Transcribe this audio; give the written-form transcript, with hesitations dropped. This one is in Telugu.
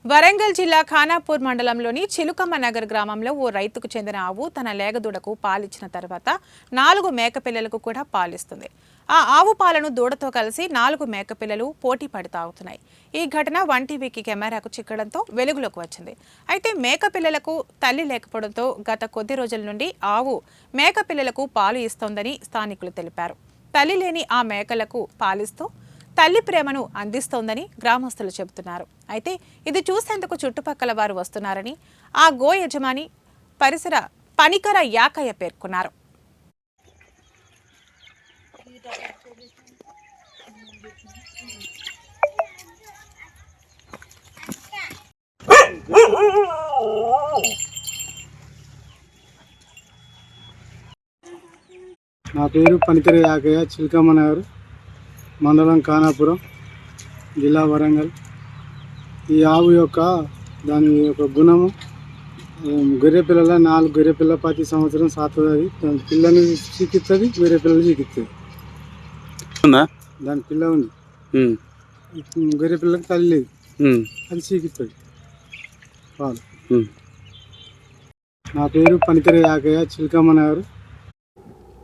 వరంగల్ జిల్లా ఖానాపూర్ మండలంలోని చిలుకమ్మ నగర్ గ్రామంలో ఓ రైతుకు చెందిన ఆవు తన లేగదూడకు పాలిచ్చిన తర్వాత 4 మేకపిల్లలకు కూడా పాలిస్తుంది. ఆ ఆవు పాలను దూడతో కలిసి 4 మేకపిల్లలు పోటీ పడి తాగుతున్నాయి. ఈ ఘటన 1TVకి కెమెరాకు చిక్కడంతో వెలుగులోకి వచ్చింది. అయితే మేకపిల్లలకు తల్లి లేకపోవడంతో గత కొద్ది రోజుల నుండి ఆవు మేకపిల్లలకు పాలు ఇస్తోందని స్థానికులు తెలిపారు. తల్లి లేని ఆ మేకలకు పాలిస్తూ తల్లి ప్రేమను అందిస్తోందని గ్రామస్తులు చెబుతున్నారు. అయితే ఇది చూసేందుకు చుట్టుపక్కల వారు వస్తున్నారని ఆ గో యజమాని పరిసర పనికర యాకయ్య పేర్కొన్నారు. నా పేరు పనికర యాకయ్య, చిలుకమ్మ నగర్ మండలం, ఖానాపురం జిల్లా, వరంగల్. ఈ ఆవు యొక్క దాని యొక్క గుణము, గొర్రె పిల్లల 4 గొర్రె పిల్ల ప్రతి సంవత్సరం సాగుతుంది. దాని పిల్లని చీకిస్తుంది, గొర్రె పిల్లలు చీకిస్తుంది. దాని పిల్ల ఉంది, గొర్రె పిల్లకి తల్లి లేదు, అది చీకిస్తుంది పాలు. నా పేరు పనికర యాకయ్య, చిలుకమ్మ నగర్